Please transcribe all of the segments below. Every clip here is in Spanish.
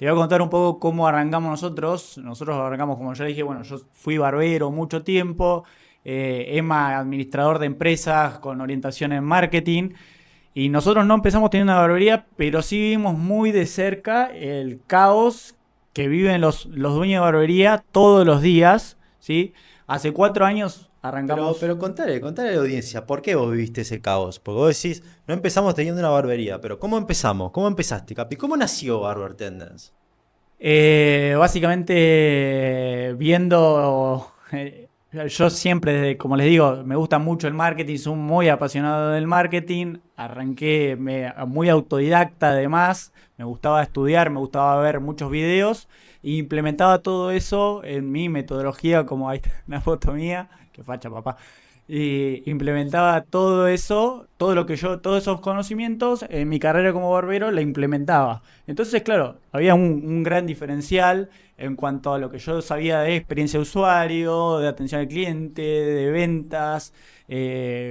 te voy a contar un poco cómo arrancamos nosotros. Nosotros arrancamos, como ya dije, bueno, yo fui barbero mucho tiempo, Emma administrador de empresas con orientación en marketing. Y nosotros no empezamos teniendo una barbería, pero sí vimos muy de cerca el caos que viven los dueños de barbería todos los días, ¿sí? Hace 4 años arrancamos. Pero contale a la audiencia, ¿por qué vos viviste ese caos? Porque vos decís, no empezamos teniendo una barbería, pero ¿cómo empezamos? ¿Cómo empezaste, Capi? ¿Cómo nació Barber Tendence? Básicamente viendo, yo siempre, como les digo, me gusta mucho el marketing, soy muy apasionado del marketing, arranqué muy autodidacta además, me gustaba estudiar, me gustaba ver muchos videos e implementaba todo eso en mi metodología, como ahí está una foto mía, que facha papá. Y implementaba todo eso, todo lo que yo, todos esos conocimientos en mi carrera como barbero la implementaba. Entonces, claro, había un gran diferencial en cuanto a lo que yo sabía de experiencia de usuario, de atención al cliente, de ventas,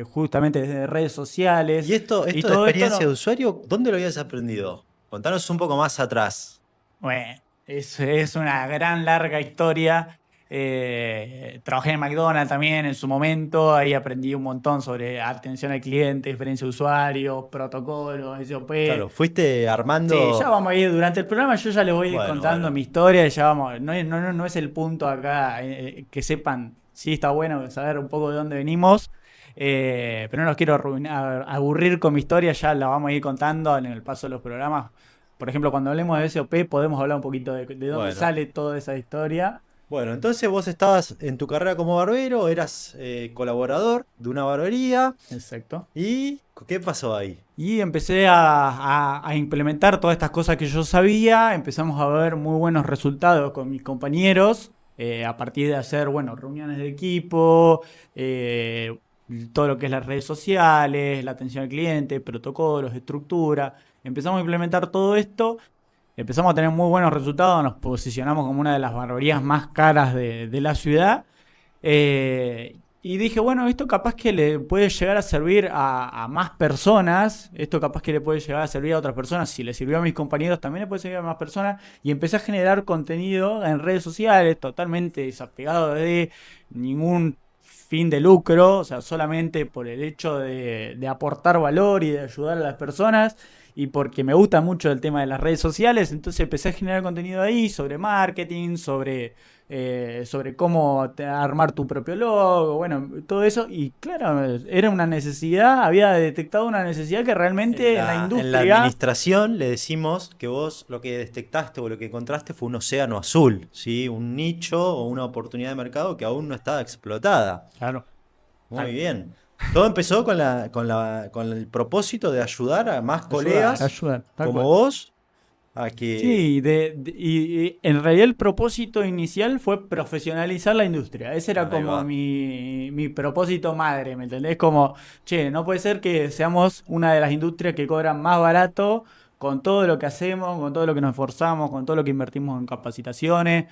justamente de redes Y sociales. Y esto de todo esto experiencia de no. usuario, ¿dónde lo habías aprendido? Contanos un poco más atrás. Bueno, es una gran larga historia. Trabajé en McDonald's también en su momento, ahí aprendí un montón sobre atención al cliente, experiencia de usuario, protocolos, SOP. Claro, fuiste Sí, ya armando. vamos a ir durante el programa, yo ya les voy a ir Bueno, contando bueno. mi historia, ya vamos, no es el punto acá, que sepan, sí está bueno saber un poco de dónde venimos, pero no los quiero aburrir con mi historia, ya la vamos a ir contando en el paso de los programas. Por ejemplo, cuando hablemos de SOP podemos hablar un poquito de dónde Bueno. sale toda esa historia. Bueno, entonces vos estabas en tu carrera como barbero, eras colaborador de una barbería. Exacto. ¿Y qué pasó ahí? Y empecé a implementar todas estas cosas que yo sabía, empezamos a ver muy buenos resultados con mis compañeros, a partir de hacer, bueno, reuniones de equipo, eh, todo lo que es las redes sociales, la atención al cliente, protocolos, estructura. Empezamos a implementar todo esto, empezamos a tener muy buenos resultados, nos posicionamos como una de las barberías más caras de la ciudad. Y dije, bueno, esto capaz que le puede llegar a servir a más personas, esto capaz que le puede llegar a servir a otras personas, si le sirvió a mis compañeros también le puede servir a más personas, y empecé a generar contenido en redes sociales totalmente desapegado de ningún fin de lucro, o sea, solamente por el hecho de aportar valor y de ayudar a las personas. Y porque me gusta mucho el tema de las redes sociales, entonces empecé a generar contenido ahí sobre marketing, sobre cómo armar tu propio logo, bueno, todo eso. Y claro, era una necesidad, había detectado una necesidad que En realmente en la la industria. administración le decimos que vos lo que detectaste o lo que encontraste fue un océano azul, ¿sí? Un nicho o una oportunidad de mercado que aún no estaba explotada. Claro, Muy bien. Todo empezó con el propósito de ayudar a más ayudar, colegas ayudar, tal como cual. vos a que... Sí, y en realidad el propósito inicial fue profesionalizar la industria. Ese era Ahí como va. mi propósito madre, ¿me entendés? Como, che, no puede ser que seamos una de las industrias que cobran más barato con todo lo que hacemos, con todo lo que nos esforzamos, con todo lo que invertimos en capacitaciones.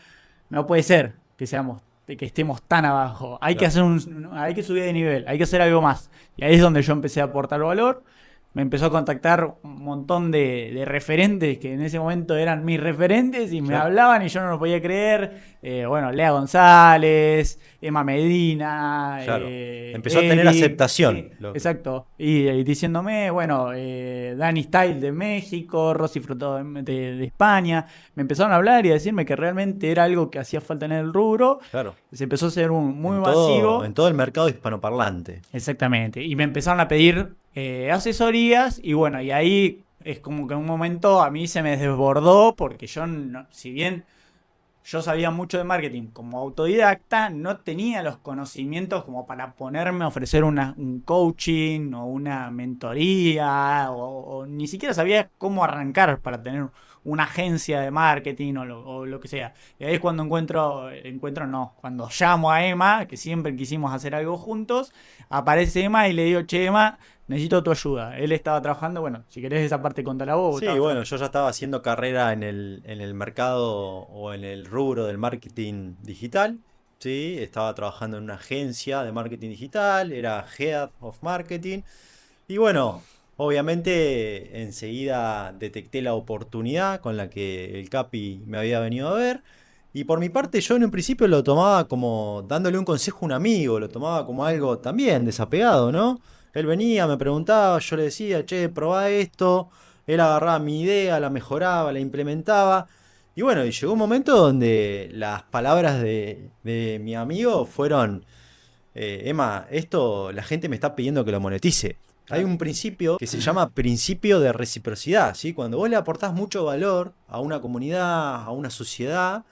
No puede ser que seamos, que estemos tan abajo. Claro. Hay que subir de nivel, hay que hacer algo más. Y ahí es donde yo empecé a aportar valor. Me empezó a contactar un montón de referentes que en ese momento eran mis referentes y me Claro. hablaban y yo no lo podía creer. Bueno, Lea González, Emma Medina, Claro. Empezó a tener Eric, aceptación. sí, exacto. Y diciéndome, bueno, Dani Style de México, Rosy Frutado de España. Me empezaron a hablar y a decirme que realmente era algo que hacía falta en el rubro. Claro. Se empezó a ser muy masivo. En todo el mercado hispanoparlante. Exactamente. Y me empezaron a pedir asesorías y bueno, y ahí es como que en un momento a mí se me desbordó porque yo, si bien yo sabía mucho de marketing como autodidacta, no tenía los conocimientos como para ponerme a ofrecer un coaching o una mentoría o ni siquiera sabía cómo arrancar para tener una agencia de marketing o lo que sea. Y ahí es cuando no, cuando llamo a Emma, que siempre quisimos hacer algo juntos, aparece Emma y le digo, che Emma, necesito tu ayuda. Él estaba trabajando, bueno, si querés esa parte contala vos, Sí, bueno, yo ya estaba haciendo carrera en el mercado o en el rubro del marketing digital. Sí, estaba trabajando en una agencia de marketing digital, era Head of Marketing. Y bueno, Obviamente, enseguida detecté la oportunidad con la que el Capi me había venido a ver. Y por mi parte, yo en un principio lo tomaba como dándole un consejo a un amigo, lo tomaba como algo también desapegado, ¿no? Él venía, me preguntaba, yo le decía, che, probá esto. Él agarraba mi idea, la mejoraba, la implementaba. Y bueno, y llegó un momento donde las palabras de mi amigo fueron, Emma, esto la gente me está pidiendo que lo monetice. Hay Claro. un principio que se llama principio de reciprocidad, ¿sí? Cuando vos le aportás mucho valor a una comunidad, a una sociedad,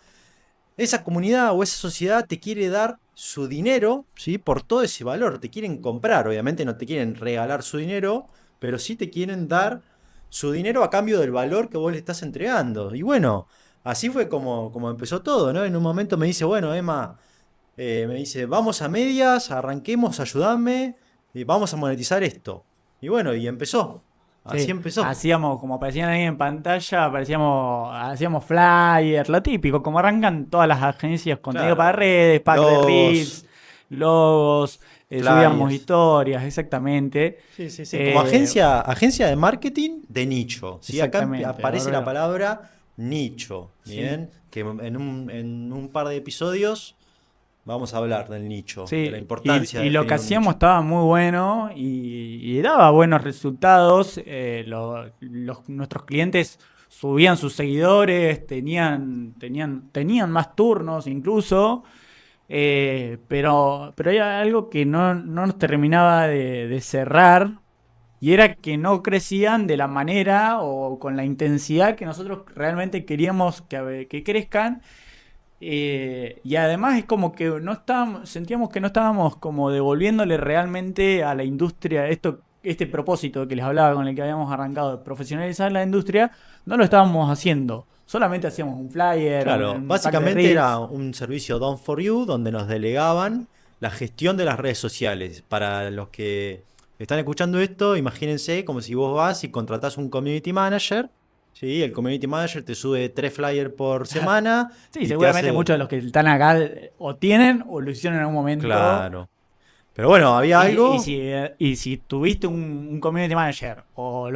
esa comunidad o esa sociedad te quiere dar su dinero, ¿sí? Por todo ese valor. Te quieren comprar, obviamente no te quieren regalar su dinero, pero sí te quieren dar su dinero a cambio del valor que vos le estás entregando. Y bueno, así fue como empezó todo, ¿no? En un momento me dice, bueno, Emma, me dice, vamos a medias, arranquemos, ayúdame, y vamos a monetizar esto. Y bueno, y empezó. Así Sí, empezó. hacíamos, como aparecían ahí en pantalla, hacíamos flyers, lo típico, como arrancan todas las agencias, contenido para Claro. redes, pack de Logos, reels, logos, subíamos flyers. historias, exactamente. Sí, sí, sí. Como Eh, agencia de marketing de nicho. ¿Sí? Acá exactamente, aparece la bárbaro. palabra nicho. Sí, Bien. Que en un par de episodios vamos a hablar del nicho, de la sí, importancia de y lo que definir un nicho. hacíamos estaba muy bueno y daba buenos resultados. Nuestros clientes subían sus seguidores, tenían más turnos incluso. Pero hay algo que no nos terminaba de cerrar y era que no crecían de la manera o con la intensidad que nosotros realmente queríamos que crezcan. Y además es como que no estábamos, sentíamos que no estábamos como devolviéndole realmente a la industria este propósito que les hablaba con el que habíamos arrancado de profesionalizar la industria, no lo estábamos haciendo. Solamente hacíamos un flyer, Claro, un pack de básicamente era reels. un servicio Done for You donde nos delegaban la gestión de las redes sociales. Para los que están escuchando esto, imagínense como si vos vas y contratás un community manager, ¿sí? El community manager te sube 3 flyers por semana Sí, y te seguramente hace... muchos de los que están acá o tienen o lo hicieron en algún momento. Claro. Pero bueno, había Y algo... si tuviste un community manager o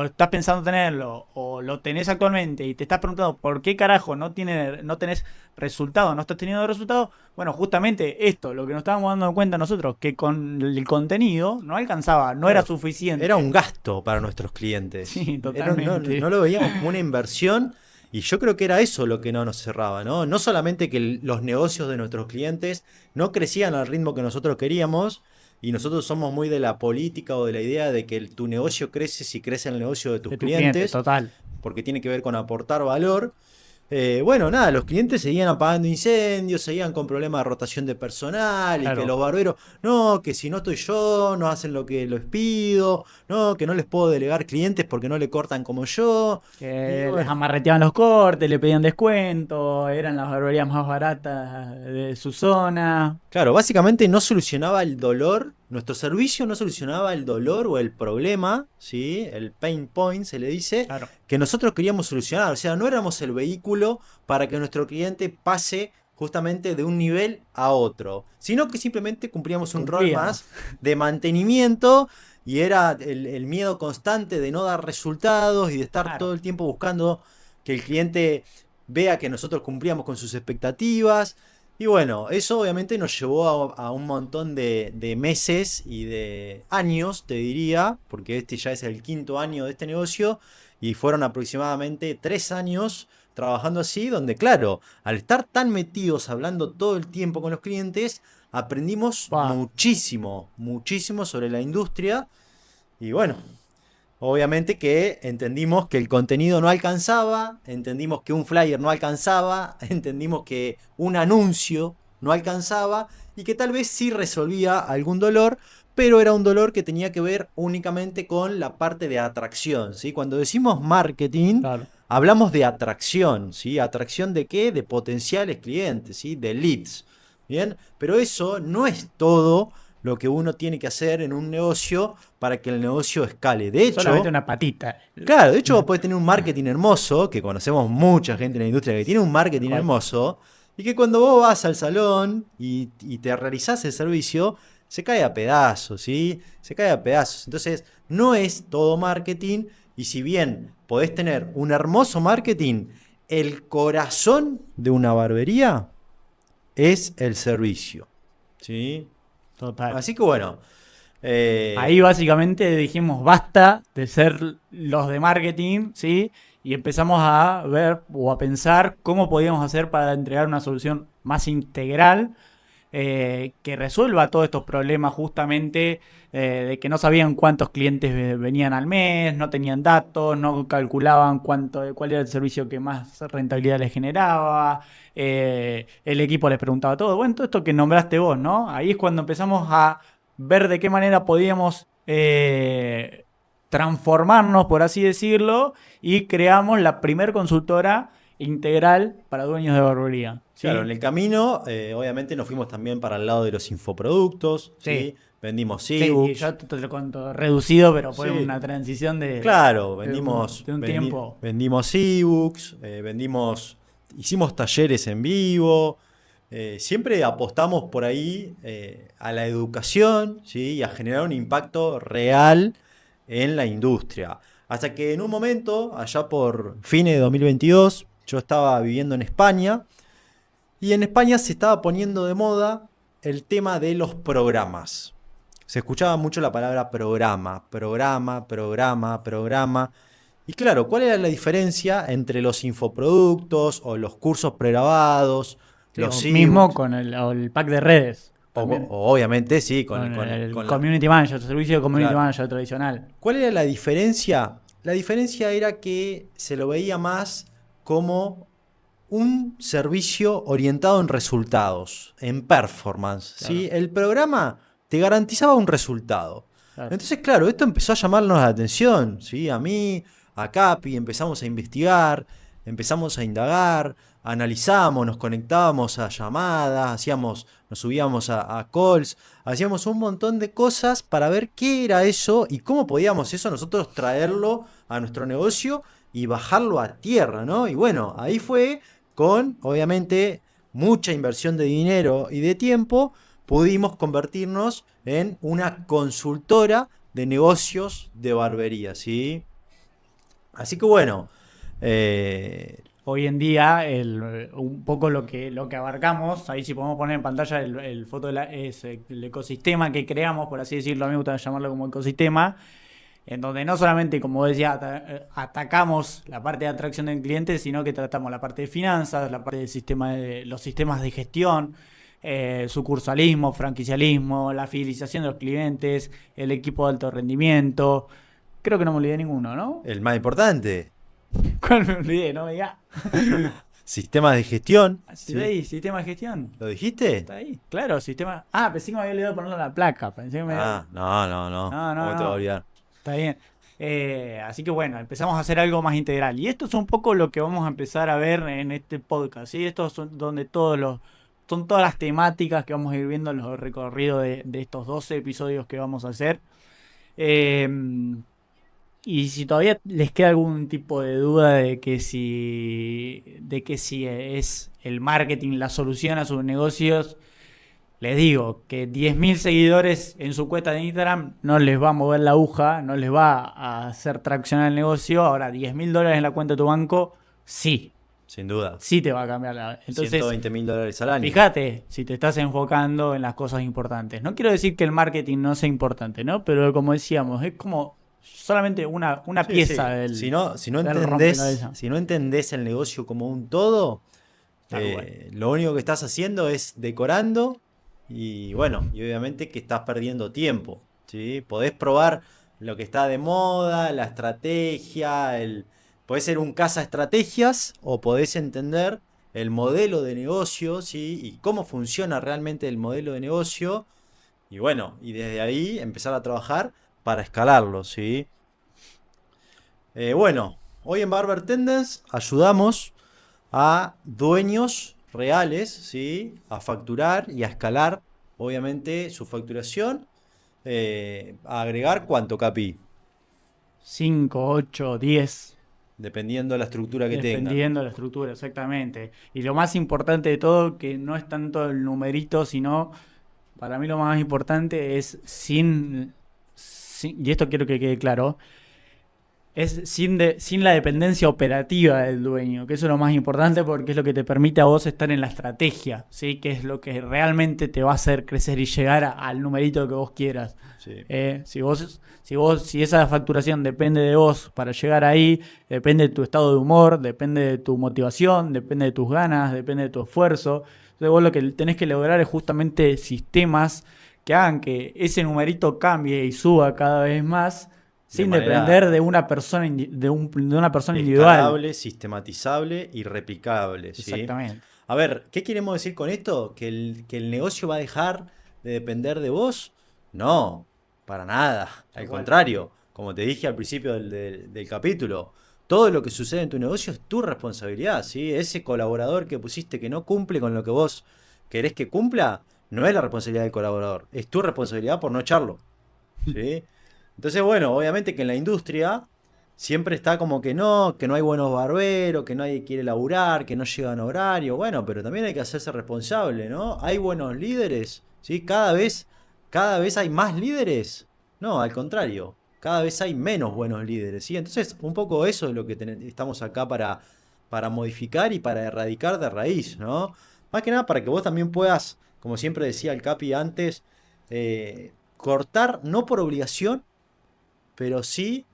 estás pensando tenerlo o lo tenés actualmente y te estás preguntando por qué carajo no tenés resultados, no estás teniendo resultados, bueno, justamente esto, lo que nos estábamos dando cuenta nosotros, que con el contenido no alcanzaba, no era Claro, era un suficiente. gasto para nuestros clientes. Sí, No, no totalmente. lo veíamos como una inversión y yo creo que era eso lo que no nos cerraba, ¿no? No solamente que los negocios de nuestros clientes no crecían al ritmo que nosotros queríamos y nosotros somos muy de la política o de la idea de que tu negocio crece si crece el negocio de tus De tus clientes, clientes, total. porque tiene que ver con aportar valor. Bueno, nada, los clientes seguían apagando incendios, seguían con problemas de rotación de personal y que Claro. los barberos, no, que si no estoy yo, no hacen lo que les pido, no, que no les puedo delegar clientes porque no le cortan como yo. Y Que les bueno, amarreteaban los cortes, le pedían descuento, eran las barberías más baratas de su zona. claro, básicamente no solucionaba el dolor, nuestro servicio no solucionaba el dolor o el problema, ¿sí? El pain point se le dice, Claro. que nosotros queríamos solucionar. O sea, no éramos el vehículo para que nuestro cliente pase justamente de un nivel a otro, sino que simplemente cumplíamos un rol Cumplíamos. más de mantenimiento y era el miedo constante de no dar resultados y de estar todo Claro. el tiempo buscando que el cliente vea que nosotros cumplíamos con sus expectativas. Y bueno, eso obviamente nos llevó a un montón de meses y de años, te diría, porque este ya es el quinto año de este negocio y fueron aproximadamente 3 años trabajando así, donde claro, al estar tan metidos hablando todo el tiempo con los clientes, aprendimos Pa. muchísimo, muchísimo sobre la industria y bueno, obviamente que entendimos que el contenido no alcanzaba, entendimos que un flyer no alcanzaba, entendimos que un anuncio no alcanzaba y que tal vez sí resolvía algún dolor, pero era un dolor que tenía que ver únicamente con la parte de atracción, ¿sí? Cuando decimos marketing, Claro. hablamos de atracción, ¿sí? ¿Atracción de qué? De potenciales clientes, ¿sí? De leads, ¿bien? Pero eso no es todo lo que uno tiene que hacer en un negocio para que el negocio escale. De Solamente hecho, una patita. claro, de hecho vos podés tener un marketing hermoso, que conocemos mucha gente en la industria que tiene un Tal marketing cual. hermoso, y que cuando vos vas al salón y te realizás el servicio, se cae a pedazos, ¿sí? Se cae a pedazos. Entonces, no es todo marketing, y si bien podés tener un hermoso marketing, el corazón de una barbería es el servicio, ¿sí? Total. Así que bueno. Ahí básicamente dijimos basta de ser los de marketing, ¿sí? Y empezamos a ver o a pensar cómo podíamos hacer para entregar una solución más integral que resuelva todos estos problemas justamente de que no sabían cuántos clientes venían al mes, no tenían datos, no calculaban cuál era el servicio que más rentabilidad les generaba, el equipo les preguntaba todo. Bueno, todo esto que nombraste vos, ¿no? Ahí es cuando empezamos a ver de qué manera podíamos transformarnos, por así decirlo, y creamos la primer consultora integral para dueños de barbería. ¿Sí? Claro, en el camino, obviamente nos fuimos también para el lado de los infoproductos, ¿sí? Sí. Vendimos Sí, ebooks. yo te lo cuento reducido, pero fue Sí. una transición Claro, de un tiempo. vendimos ebooks, hicimos talleres en vivo, siempre apostamos por ahí a la educación, ¿sí? Y a generar un impacto real en la industria. Hasta que en un momento, allá por fines de 2022, yo estaba viviendo en España, y en España se estaba poniendo de moda el tema de los programas. Se escuchaba mucho la palabra programa, programa, programa, programa. Y claro, ¿cuál era la diferencia entre los infoproductos o los cursos pregrabados, Sí, o los mismo ebooks? con el pack de redes. También, O obviamente sí, con el con la... community manager, el servicio de community Claro. manager tradicional. ¿Cuál era la diferencia? La diferencia era que se lo veía más como un servicio orientado en resultados, en performance. Claro. ¿Sí? El programa te garantizaba un resultado. Claro. Entonces, claro, esto empezó a llamarnos la atención. ¿Sí? A mí, a Capi, empezamos a investigar, empezamos a indagar, analizamos, nos conectábamos a llamadas, nos subíamos a calls, hacíamos un montón de cosas para ver qué era eso y cómo podíamos eso nosotros traerlo a nuestro negocio y bajarlo a tierra, ¿no? Y bueno, ahí fue con, obviamente, mucha inversión de dinero y de tiempo, pudimos convertirnos en una consultora de negocios de barbería, ¿sí? Así que bueno, Hoy en día, un poco lo que abarcamos, ahí si podemos poner en pantalla el foto es el ecosistema que creamos, por así decirlo, a mí me gusta llamarlo como ecosistema, en donde no solamente, como decía, atacamos la parte de atracción del cliente, sino que tratamos la parte de finanzas, la parte del sistema los sistemas de gestión, sucursalismo, franquicialismo, la fidelización de los clientes, el equipo de alto rendimiento. Creo que no me olvidé ninguno, ¿no? el más importante, ¿Cuál me olvidé? No me diga. sistemas de gestión. ¿Sí? Ahí, sistema de gestión. ¿Lo dijiste? Está ahí. Claro, sistema. Ah, pensé que me había olvidado ponerlo en la placa. Pensé que me Ah, no. No, no, ¿Cómo te va a no. olvidar? Está bien. Así que bueno, empezamos a hacer algo más integral. Y esto es un poco lo que vamos a empezar a ver en este podcast. ¿Sí? Estos son donde son todas las temáticas que vamos a ir viendo en los recorridos de estos 12 episodios que vamos a hacer. Eh, y si todavía les queda algún tipo de duda de que si es el marketing la solución a sus negocios, les digo que 10.000 seguidores en su cuenta de Instagram no les va a mover la aguja, no les va a hacer traccionar el negocio. Ahora, $10.000 en la cuenta de tu banco, sí, Sin duda. sí te va a cambiar la... Entonces, $120.000 al año. fíjate si te estás enfocando en las cosas importantes. No quiero decir que el marketing no sea importante, ¿no? Pero como decíamos, es como solamente una Sí, pieza sí. del... Si no del entendés, rompecabezas. si no entendés el negocio como un todo, Tal cual. lo único que estás haciendo es decorando y bueno, y obviamente que estás perdiendo tiempo, ¿sí? Podés probar lo que está de moda, la estrategia, podés ser un caza estrategias o podés entender el modelo de negocio, ¿sí? Y cómo funciona realmente el modelo de negocio y bueno, y desde ahí empezar a trabajar para escalarlo, ¿sí? Bueno, hoy en Barber Tendence ayudamos a dueños reales, ¿sí? A facturar y a escalar, obviamente, su facturación. A agregar cuánto, Capi, 5, 8, 10, dependiendo de la estructura que tengan. dependiendo de la estructura, exactamente. Y lo más importante de todo, que no es tanto el numerito, sino Para mí lo más importante es y esto quiero que quede claro, es sin la dependencia operativa del dueño, que eso es lo más importante porque es lo que te permite a vos estar en la estrategia, ¿sí? Que es lo que realmente te va a hacer crecer y llegar al numerito que vos quieras. Sí. Si esa facturación depende de vos para llegar ahí, depende de tu estado de humor, depende de tu motivación, depende de tus ganas, depende de tu esfuerzo. Entonces vos lo que tenés que lograr es justamente sistemas que hagan que ese numerito cambie y suba cada vez más sin depender de una persona, de una persona individual. Escalable, sistematizable y replicable. ¿Sí? Exactamente. A ver, ¿qué queremos decir con esto? ¿Que el negocio va a dejar de depender de vos? No, para nada. Al contrario, como te dije al principio del capítulo, todo lo que sucede en tu negocio es tu responsabilidad. ¿Sí? Ese colaborador que pusiste que no cumple con lo que vos querés que cumpla, no es la responsabilidad del colaborador, es tu responsabilidad por no echarlo. ¿Sí? Entonces, bueno, obviamente que en la industria siempre está como que no hay buenos barberos, que nadie quiere laburar, que no llegan a horario. Bueno, pero también hay que hacerse responsable, ¿no? Hay buenos líderes, ¿sí? Cada vez hay más líderes. No, al contrario, cada vez hay menos buenos líderes, ¿sí? Entonces, un poco eso es lo que estamos acá para modificar y para erradicar de raíz, ¿no? Más que nada para que vos también puedas, como siempre decía el Capi antes, cortar no por obligación, pero sí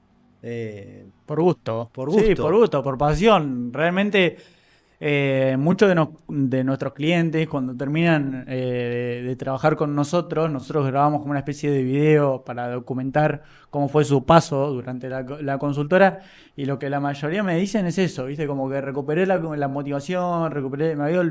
Por gusto. por Sí, gusto. por gusto, por pasión. Realmente muchos de nuestros clientes cuando terminan de trabajar con nosotros grabamos como una especie de video para documentar cómo fue su paso durante la consultora y lo que la mayoría me dicen es eso, ¿viste? Como que recuperé la motivación,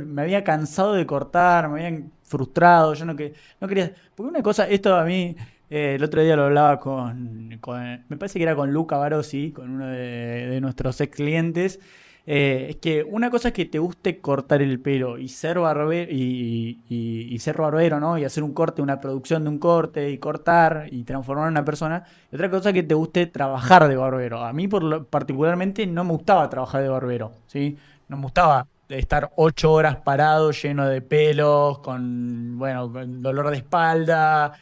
me había cansado de cortar, me habían frustrado, yo no quería... Porque una cosa, esto a mí... el otro día lo hablaba me parece que era con Luca Barossi, con uno de nuestros ex clientes. Es que una cosa es que te guste cortar el pelo y ser barbero, y ser barbero, ¿no? Y hacer un corte, una producción de un corte, y cortar y transformar en una persona. Y otra cosa es que te guste trabajar de barbero. A mí particularmente no me gustaba trabajar de barbero, ¿sí? No me gustaba estar 8 horas parado, lleno de pelos, con dolor de espalda,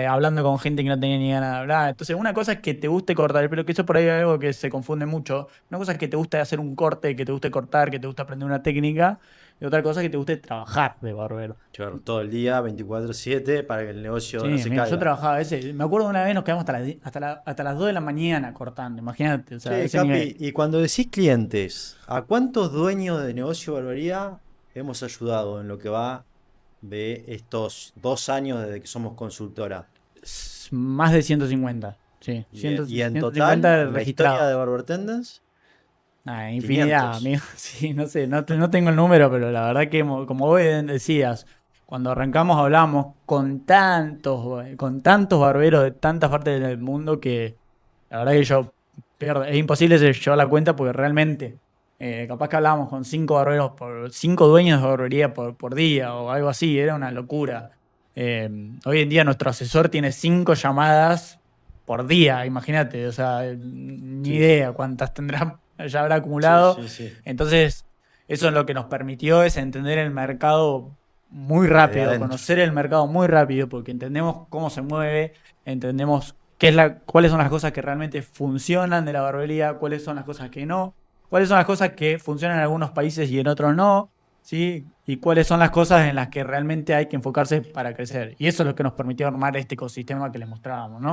hablando con gente que no tenía ni ganas de hablar. Entonces, una cosa es que te guste cortar el pelo, que eso por ahí es algo que se confunde mucho. Una cosa es que te guste hacer un corte, que te guste cortar, que te guste aprender una técnica. Y otra cosa es que te guste trabajar de barbero. Claro, todo el día, 24/7, para que el negocio Sí, no se mira, yo caiga. trabajaba a veces. Me acuerdo una vez nos quedamos hasta las 2 de la mañana cortando. Imagínate, o sea, Che, ese Capi, nivel. y cuando decís clientes, ¿a cuántos dueños de negocio de barbería hemos ayudado en lo que va de estos 2 años desde que somos consultora? Más de 150. Sí, Y en total, 150 en la historia de registrados. Barber Tendence, Infinidad, 500. amigo. Sí, no sé, no tengo el número, pero la verdad que, como vos decías, cuando arrancamos hablamos con tantos barberos de tantas partes del mundo que la verdad que yo pierdo. Es imposible llevar la cuenta porque realmente, capaz que hablábamos con 5 barberos, 5 dueños de barbería por día o algo así, era una locura. Hoy en día nuestro asesor tiene 5 llamadas por día, imagínate, o sea, ni Sí, sí. idea cuántas tendrá, ya habrá Sí, acumulado. sí, sí. Entonces, eso es lo que nos permitió es entender el mercado muy Desde rápido, adentro. conocer el mercado muy rápido, porque entendemos cómo se mueve, entendemos cuáles son las cosas que realmente funcionan de la barbería, cuáles son las cosas que no, cuáles son las cosas que funcionan en algunos países y en otros no, ¿sí? Y cuáles son las cosas en las que realmente hay que enfocarse para crecer. Y eso es lo que nos permitió armar este ecosistema que les mostrábamos, ¿no?